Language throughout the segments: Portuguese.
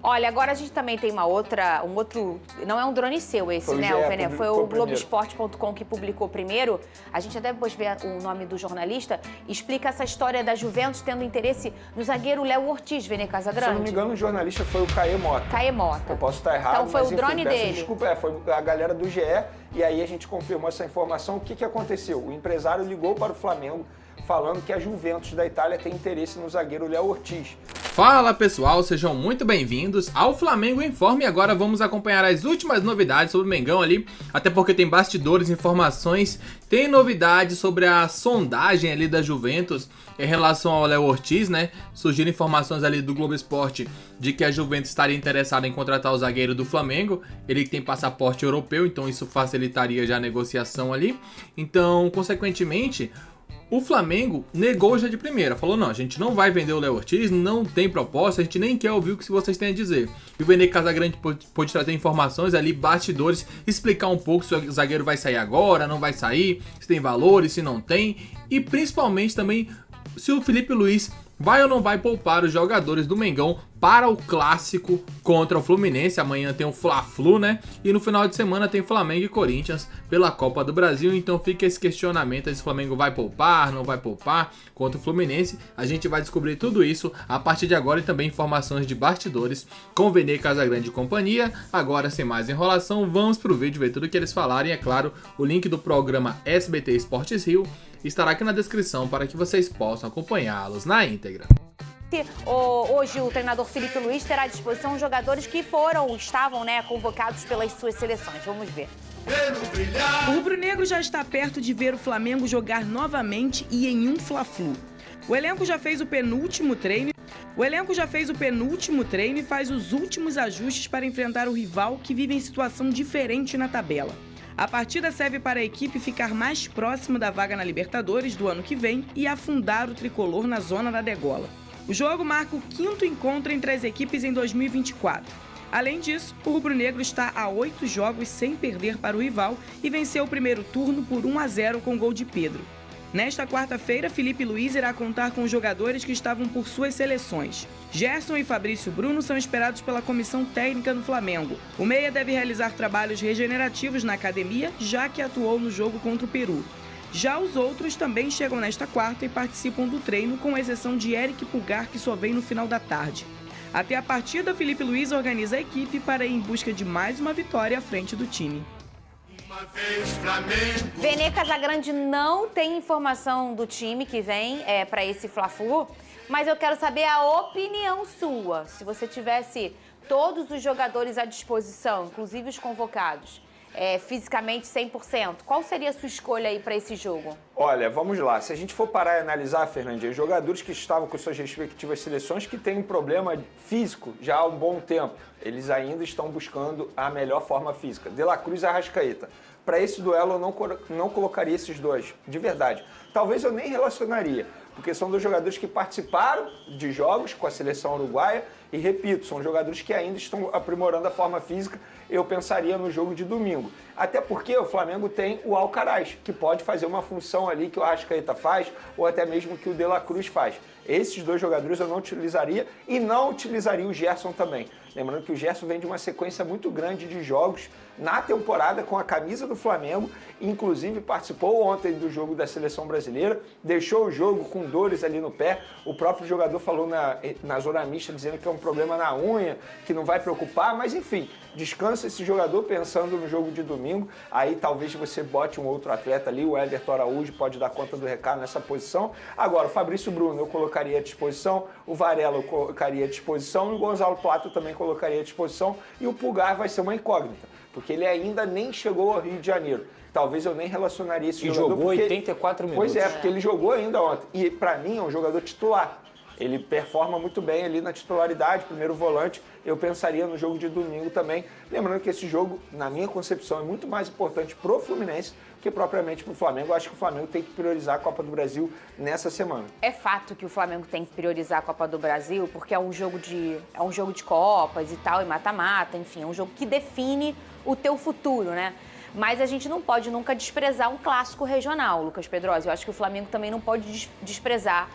Olha, agora a gente também tem um outro, não é um drone seu esse, né, o Vené? Foi o Globoesporte.com que publicou primeiro. A gente até depois vê o nome do jornalista, explica essa história da Juventus tendo interesse no zagueiro Léo Ortiz, Vené Casagrande. Se eu não me engano, o jornalista foi o Caê Mota. Caê Mota. Eu posso estar errado, então foi mas, o drone enfim, dele. Desculpa, foi a galera do GE, e aí a gente confirmou essa informação. O que aconteceu? O empresário ligou para o Flamengo falando que a Juventus da Itália tem interesse no zagueiro Léo Ortiz. Fala pessoal, sejam muito bem-vindos ao Flamengo Informe. Agora vamos acompanhar as últimas novidades sobre o Mengão ali, até porque tem bastidores, informações, tem novidades sobre a sondagem ali da Juventus em relação ao Léo Ortiz, né? Surgiram informações ali do Globo Esporte de que a Juventus estaria interessada em contratar o zagueiro do Flamengo. Ele tem passaporte europeu, então isso facilitaria já a negociação ali. Então, consequentemente, o Flamengo negou já de primeira, falou não, a gente não vai vender o Léo Ortiz, não tem proposta, a gente nem quer ouvir o que vocês têm a dizer. E o Vené Casagrande pôde trazer informações ali, bastidores, explicar um pouco se o zagueiro vai sair agora, não vai sair, se tem valores, se não tem, e principalmente também se o Felipe Luiz vai ou não vai poupar os jogadores do Mengão para o clássico contra o Fluminense. Amanhã tem o Fla-Flu, né? E no final de semana tem Flamengo e Corinthians pela Copa do Brasil. Então fica esse questionamento se o Flamengo vai poupar, não vai poupar contra o Fluminense. A gente vai descobrir tudo isso a partir de agora e também informações de bastidores com o Vené Casagrande e companhia. Agora, sem mais enrolação, vamos pro vídeo ver tudo o que eles falarem. É claro, o link do programa SBT Esportes Rio estará aqui na descrição para que vocês possam acompanhá-los na íntegra. Hoje o treinador Felipe Luiz terá à disposição os jogadores que estavam, né, convocados pelas suas seleções. Vamos ver. O rubro-negro já está perto de ver o Flamengo jogar novamente e em um Fla-Flu. O elenco já fez o penúltimo treino e faz os últimos ajustes para enfrentar o rival que vive em situação diferente na tabela. A partida serve para a equipe ficar mais próxima da vaga na Libertadores do ano que vem e afundar o tricolor na zona da degola. O jogo marca o 5º encontro entre as equipes em 2024. Além disso, o rubro-negro está a 8 jogos sem perder para o rival e venceu o primeiro turno por 1-0 com gol de Pedro. Nesta quarta-feira, Felipe Luiz irá contar com os jogadores que estavam por suas seleções. Gerson e Fabrício Bruno são esperados pela comissão técnica do Flamengo. O meia deve realizar trabalhos regenerativos na academia, já que atuou no jogo contra o Peru. Já os outros também chegam nesta quarta e participam do treino, com exceção de Eric Pulgar, que só vem no final da tarde. Até a partida, Felipe Luiz organiza a equipe para ir em busca de mais uma vitória à frente do time. Vené Casagrande não tem informação do time que vem para esse Fla-Flu, mas eu quero saber a opinião sua. Se você tivesse todos os jogadores à disposição, inclusive os convocados, fisicamente 100%, qual seria a sua escolha aí para esse jogo? Olha, vamos lá. Se a gente for parar e analisar, Fernandinha, jogadores que estavam com suas respectivas seleções que têm um problema físico já há um bom tempo, eles ainda estão buscando a melhor forma física. De La Cruz e Arrascaeta. Para esse duelo eu não colocaria esses dois, de verdade. Talvez eu nem relacionaria, porque são dois jogadores que participaram de jogos com a seleção uruguaia e, repito, são jogadores que ainda estão aprimorando a forma física. Eu pensaria no jogo de domingo. Até porque o Flamengo tem o Alcaraz, que pode fazer uma função ali que o Arrascaeta faz, ou até mesmo que o De La Cruz faz. Esses dois jogadores eu não utilizaria e não utilizaria o Gerson também. Lembrando que o Gerson vem de uma sequência muito grande de jogos na temporada com a camisa do Flamengo, inclusive participou ontem do jogo da Seleção Brasileira, deixou o jogo com dores ali no pé. O próprio jogador falou na zona mista dizendo que é um problema na unha, que não vai preocupar, mas enfim, descansa esse jogador pensando no jogo de domingo. Aí talvez você bote um outro atleta ali, o Everton Araújo pode dar conta do recado nessa posição. Agora, o Fabrício Bruno eu colocaria à disposição, o Varela eu colocaria à disposição e o Gonzalo Plato também colocaria à disposição, e o Pulgar vai ser uma incógnita, porque ele ainda nem chegou ao Rio de Janeiro. Talvez eu nem relacionaria esse jogador. E jogou porque, 84 minutos. Pois é, porque ele jogou ainda ontem. E para mim é um jogador titular. Ele performa muito bem ali na titularidade, primeiro volante. Eu pensaria no jogo de domingo também. Lembrando que esse jogo, na minha concepção, é muito mais importante pro Fluminense que propriamente pro Flamengo. Eu acho que o Flamengo tem que priorizar a Copa do Brasil nessa semana. É fato que o Flamengo tem que priorizar a Copa do Brasil, porque é um jogo de Copas e tal, e mata-mata, enfim, é um jogo que define o teu futuro, né? Mas a gente não pode nunca desprezar um clássico regional, Lucas Pedrosa. Eu acho que o Flamengo também não pode desprezar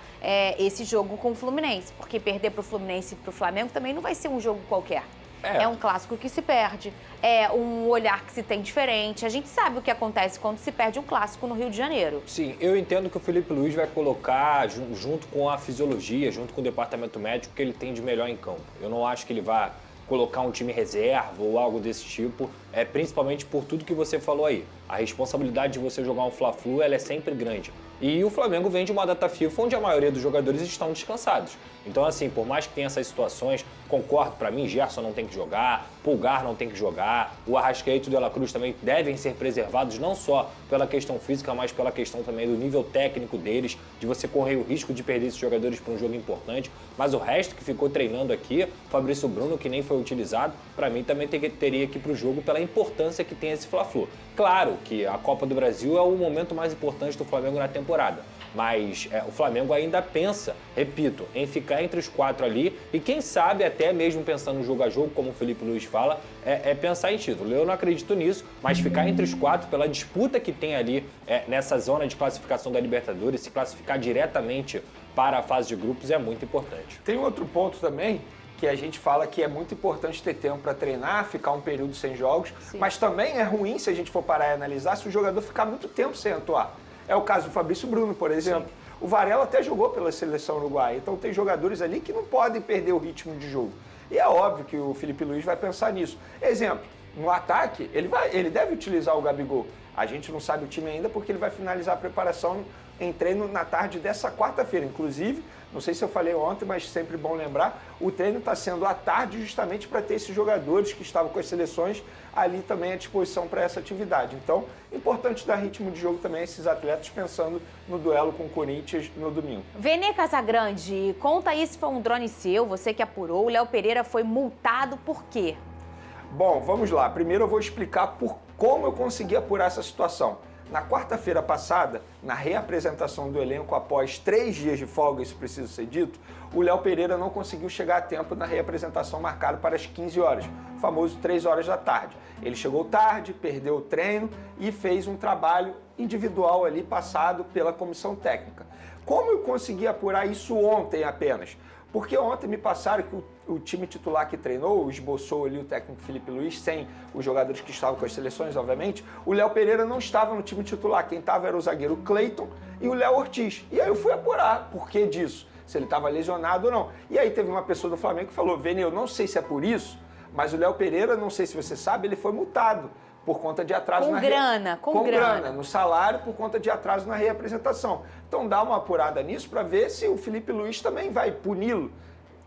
esse jogo com o Fluminense, porque perder para o Fluminense e para o Flamengo também não vai ser um jogo qualquer. É um clássico que se perde, é um olhar que se tem diferente. A gente sabe o que acontece quando se perde um clássico no Rio de Janeiro. Sim, eu entendo que o Felipe Luiz vai colocar, junto com a fisiologia, junto com o departamento médico, o que ele tem de melhor em campo. Eu não acho que ele vai colocar um time reserva ou algo desse tipo, principalmente por tudo que você falou aí. A responsabilidade de você jogar um Fla-Flu, ela é sempre grande. E o Flamengo vem de uma data FIFA onde a maioria dos jogadores estão descansados. Então, assim, por mais que tenha essas situações, concordo, para mim, Gerson não tem que jogar, Pulgar não tem que jogar, o Arrascaeta e o De La Cruz também devem ser preservados, não só pela questão física, mas pela questão também do nível técnico deles, de você correr o risco de perder esses jogadores para um jogo importante. Mas o resto que ficou treinando aqui, Fabrício Bruno, que nem foi utilizado, para mim também teria que ir para o jogo pela importância que tem esse Fla-Flu. Claro que a Copa do Brasil é o momento mais importante do Flamengo na temporada, mas o Flamengo ainda pensa, repito, em ficar entre os 4 ali e quem sabe até mesmo pensando no jogo a jogo, como o Felipe Luiz fala, pensar em título. Eu não acredito nisso, mas ficar entre os 4 pela disputa que tem ali nessa zona de classificação da Libertadores, se classificar diretamente para a fase de grupos é muito importante. Tem outro ponto também, que a gente fala que é muito importante ter tempo para treinar, ficar um período sem jogos, Sim. Mas também é ruim, se a gente for parar e analisar, se o jogador ficar muito tempo sem atuar. É o caso do Fabrício Bruno, por exemplo. Sim. O Varela até jogou pela seleção uruguaia, então tem jogadores ali que não podem perder o ritmo de jogo. E é óbvio que o Felipe Luiz vai pensar nisso. Exemplo, no ataque, ele deve utilizar o Gabigol. A gente não sabe o time ainda porque ele vai finalizar a preparação em treino na tarde dessa quarta-feira. Inclusive, não sei se eu falei ontem, mas sempre bom lembrar, o treino está sendo à tarde justamente para ter esses jogadores que estavam com as seleções ali também à disposição para essa atividade. Então, importante dar ritmo de jogo também a esses atletas pensando no duelo com o Corinthians no domingo. Vene Casagrande, conta aí se foi um drone seu, você que apurou. O Léo Pereira foi multado por quê? Bom, vamos lá. Primeiro eu vou explicar como eu consegui apurar essa situação. Na quarta-feira passada, na reapresentação do elenco após 3 dias de folga, isso precisa ser dito, o Léo Pereira não conseguiu chegar a tempo na reapresentação marcada para as 15 horas, o famoso 3 horas da tarde. Ele chegou tarde, perdeu o treino e fez um trabalho individual ali passado pela comissão técnica. Como eu consegui apurar isso ontem apenas? Porque ontem me passaram que o time titular que treinou, esboçou ali o técnico Felipe Luiz, sem os jogadores que estavam com as seleções, obviamente, o Léo Pereira não estava no time titular. Quem estava era o zagueiro Cleiton e o Léo Ortiz. E aí eu fui apurar por que disso, se ele estava lesionado ou não. E aí teve uma pessoa do Flamengo que falou, Vene, eu não sei se é por isso, mas o Léo Pereira, não sei se você sabe, ele foi multado por conta de atraso com grana, no salário, por conta de atraso na reapresentação. Então dá uma apurada nisso para ver se o Felipe Luiz também vai puni-lo,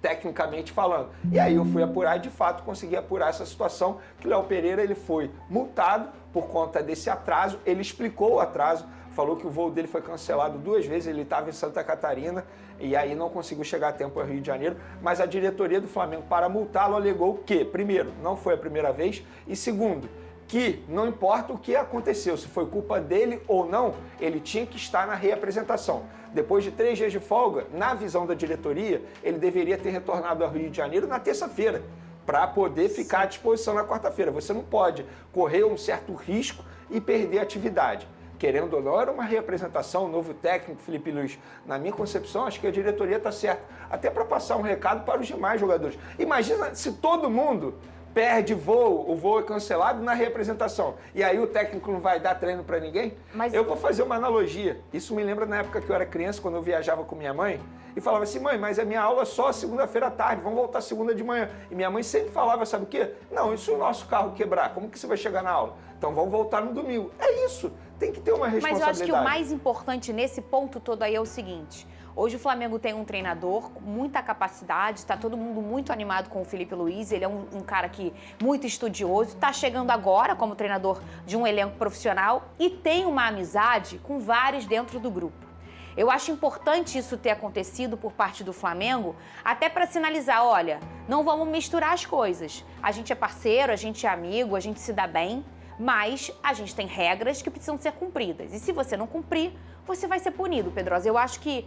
tecnicamente falando. E aí eu fui apurar e de fato consegui apurar essa situação, que o Léo Pereira ele foi multado por conta desse atraso, ele explicou o atraso, falou que o voo dele foi cancelado 2 vezes, ele estava em Santa Catarina e aí não conseguiu chegar a tempo ao Rio de Janeiro, mas a diretoria do Flamengo, para multá-lo, alegou que, primeiro, não foi a primeira vez e segundo, que não importa o que aconteceu, se foi culpa dele ou não, ele tinha que estar na reapresentação. Depois de 3 dias de folga, na visão da diretoria, ele deveria ter retornado ao Rio de Janeiro na terça-feira, para poder ficar à disposição na quarta-feira. Você não pode correr um certo risco e perder a atividade. Querendo ou não, era uma reapresentação, um novo técnico, Felipe Luiz. Na minha concepção, acho que a diretoria está certa. Até para passar um recado para os demais jogadores. Imagina se todo mundo perde voo, o voo é cancelado na reapresentação. E aí o técnico não vai dar treino para ninguém? Mas eu vou fazer uma analogia. Isso me lembra na época que eu era criança, quando eu viajava com minha mãe, e falava assim, mãe, mas a minha aula é só segunda-feira à tarde, vamos voltar segunda de manhã. E minha mãe sempre falava, sabe o quê? Não, e se o nosso carro quebrar, como que você vai chegar na aula? Então vamos voltar no domingo. É isso, tem que ter uma responsabilidade. Mas eu acho que o mais importante nesse ponto todo aí é o seguinte... Hoje o Flamengo tem um treinador com muita capacidade, está todo mundo muito animado com o Felipe Luiz, ele é um cara que muito estudioso, está chegando agora como treinador de um elenco profissional e tem uma amizade com vários dentro do grupo. Eu acho importante isso ter acontecido por parte do Flamengo, até para sinalizar, olha, não vamos misturar as coisas. A gente é parceiro, a gente é amigo, a gente se dá bem, mas a gente tem regras que precisam ser cumpridas. E se você não cumprir, você vai ser punido, Pedrosa. Eu acho que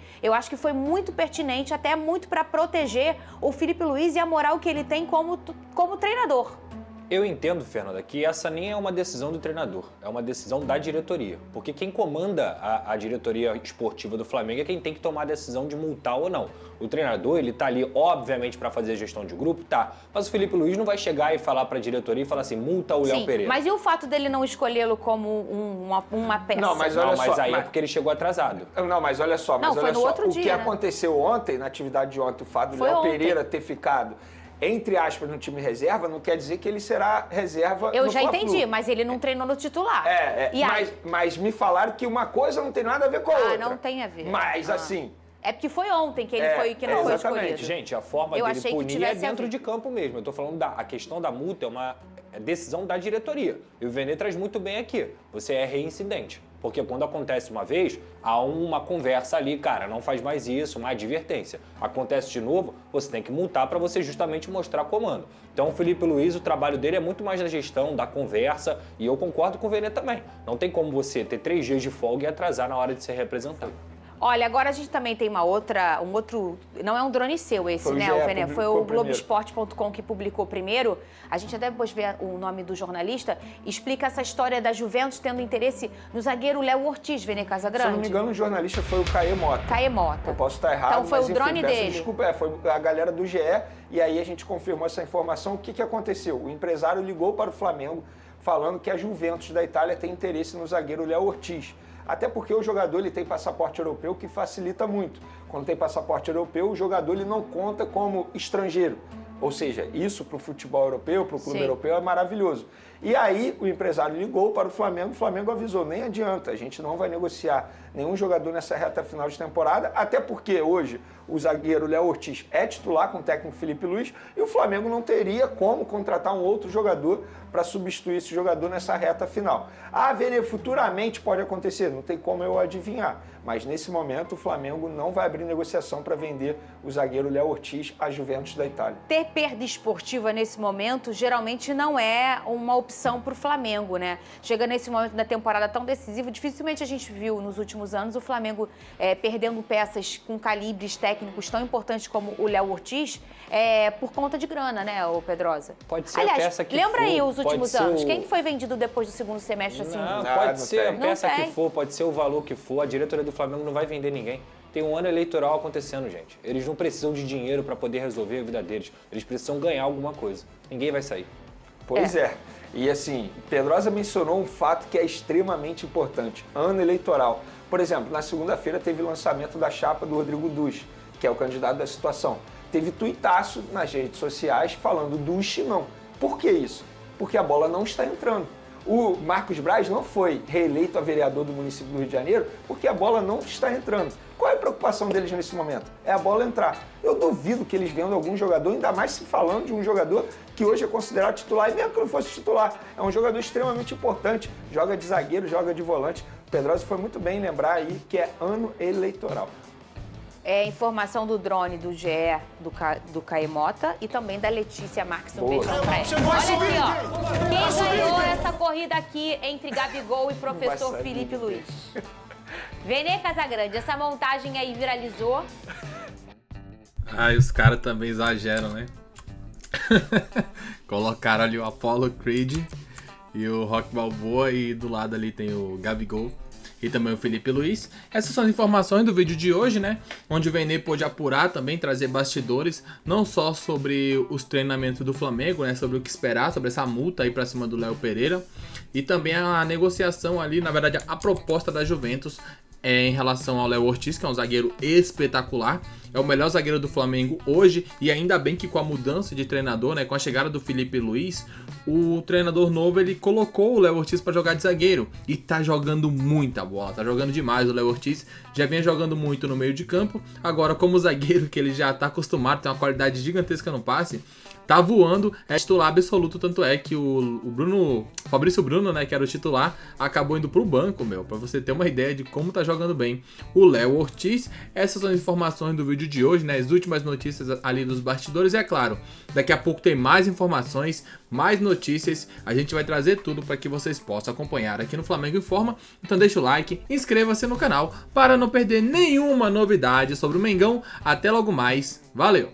foi muito pertinente, até muito para proteger o Felipe Luiz e a moral que ele tem como treinador. Eu entendo, Fernanda, que essa nem é uma decisão do treinador, é uma decisão da diretoria. Porque quem comanda a diretoria esportiva do Flamengo é quem tem que tomar a decisão de multar ou não. O treinador, ele tá ali, obviamente, para fazer gestão de grupo, tá. Mas o Felipe Luiz não vai chegar e falar para a diretoria e falar assim, multa o Léo Pereira. Mas e o fato dele não escolhê-lo como uma peça? Não, mas olha só. Aí é porque ele chegou atrasado. Não, mas olha só. Não, foi no outro dia, o que né? aconteceu ontem, na atividade de ontem, o fato do Léo Pereira ter ficado, entre aspas, no time reserva, não quer dizer que ele será reserva Eu no já Fla-Flu. entendi, mas ele não treinou no titular. E aí? Mas me falaram que uma coisa não tem nada a ver com a outra. Não tem a ver. Mas assim... É porque foi ontem que ele que não foi escolhido. Gente, a forma Eu dele achei que punir é tivesse dentro a ver. de campo mesmo. Eu tô falando a questão da multa é uma decisão da diretoria. E o Vene traz muito bem aqui. Você é reincidente. Porque quando acontece uma vez, há uma conversa ali, cara, não faz mais isso, uma advertência. Acontece de novo, você tem que multar para você justamente mostrar comando. Então o Felipe Luiz, o trabalho dele é muito mais da gestão, da conversa, e eu concordo com o Vene também. Não tem como você ter 3 dias de folga e atrasar na hora de se representar. Olha, agora a gente também tem um outro... Não é um drone seu esse, né, o Vené? Foi o Globoesporte.com que publicou primeiro. A gente até depois vê o nome do jornalista. Explica essa história da Juventus tendo interesse no zagueiro Léo Ortiz, Vené Casagrande. Se eu não me engano, o jornalista foi o Caê Mota. Caê Mota. Eu posso estar errado, então foi mas o drone peço dele. Desculpa, foi a galera do GE, e aí a gente confirmou essa informação. O que aconteceu? O empresário ligou para o Flamengo falando que a Juventus da Itália tem interesse no zagueiro Léo Ortiz. Até porque o jogador ele tem passaporte europeu, que facilita muito. Quando tem passaporte europeu, o jogador ele não conta como estrangeiro. Ou seja, isso para o futebol europeu, para o clube europeu é maravilhoso. E aí o empresário ligou para o Flamengo avisou, nem adianta, a gente não vai negociar nenhum jogador nessa reta final de temporada, até porque hoje o zagueiro Léo Ortiz é titular com o técnico Felipe Luiz e o Flamengo não teria como contratar um outro jogador para substituir esse jogador nessa reta final. Ah, Vene, futuramente pode acontecer, não tem como eu adivinhar, mas nesse momento o Flamengo não vai abrir negociação para vender o zagueiro Léo Ortiz à Juventus da Itália. Ter perda esportiva nesse momento geralmente não é uma opção para o Flamengo, né? Chega nesse momento da temporada tão decisivo, dificilmente a gente viu nos últimos anos o Flamengo perdendo peças com calibres técnicos tão importantes como o Léo Ortiz por conta de grana, né, ô Pedrosa? Pode ser Aliás, a peça que lembra for, aí os últimos anos? o... Quem que foi vendido depois do segundo semestre assim? Não, Não, pode não ser a tem. peça Não que tem. for, pode ser o valor que for, a diretoria do Flamengo não vai vender ninguém. Tem um ano eleitoral acontecendo, gente. Eles não precisam de dinheiro para poder resolver a vida deles. Eles precisam ganhar alguma coisa. Ninguém vai sair. Pois é. E assim, Pedrosa mencionou um fato que é extremamente importante. Ano eleitoral. Por exemplo, na segunda-feira teve o lançamento da chapa do Rodrigo Duch, que é o candidato da situação. Teve tuitaço nas redes sociais falando Duch não. Por que isso? Porque a bola não está entrando. O Marcos Braz não foi reeleito a vereador do município do Rio de Janeiro porque a bola não está entrando. Qual é a preocupação deles nesse momento? É a bola entrar. Eu duvido que eles vendam algum jogador, ainda mais se falando de um jogador que hoje é considerado titular, e mesmo que não fosse titular, é um jogador extremamente importante, joga de zagueiro, joga de volante. O Pedrosa foi muito bem lembrar aí que é ano eleitoral. É informação do drone do GE, do Caê Mota e também da Letícia Marques. Um beijão pra ela. Olha aqui, ó. Quem ganhou essa corrida aqui entre Gabigol e professor Felipe Luiz? Vene Casagrande, essa montagem aí viralizou. Ai, os caras também exageram, né? Colocaram ali o Apollo Creed e o Rock Balboa e do lado ali tem o Gabigol e também o Felipe Luiz. Essas são as informações do vídeo de hoje, né? Onde o Vene pôde apurar também, trazer bastidores, não só sobre os treinamentos do Flamengo, né? Sobre o que esperar, sobre essa multa aí pra cima do Léo Pereira. E também a negociação ali, na verdade, a proposta da Juventus em relação ao Léo Ortiz, que é um zagueiro espetacular. É o melhor zagueiro do Flamengo hoje, e ainda bem que com a mudança de treinador, né, com a chegada do Felipe Luiz, o treinador novo ele colocou o Léo Ortiz para jogar de zagueiro e tá jogando muita bola, tá jogando demais. O Léo Ortiz já vinha jogando muito no meio de campo, agora como zagueiro que ele já tá acostumado, tem uma qualidade gigantesca no passe, tá voando, é titular absoluto, tanto é que o Fabrício Bruno, né, que era o titular, acabou indo pro banco, pra você ter uma ideia de como tá jogando bem o Léo Ortiz. Essas são as informações do vídeo de hoje, né, as últimas notícias ali dos bastidores, e é claro, daqui a pouco tem mais informações, mais notícias, a gente vai trazer tudo para que vocês possam acompanhar aqui no Flamengo Informa. Então deixa o like, inscreva-se no canal para não perder nenhuma novidade sobre o Mengão. Até logo mais, valeu!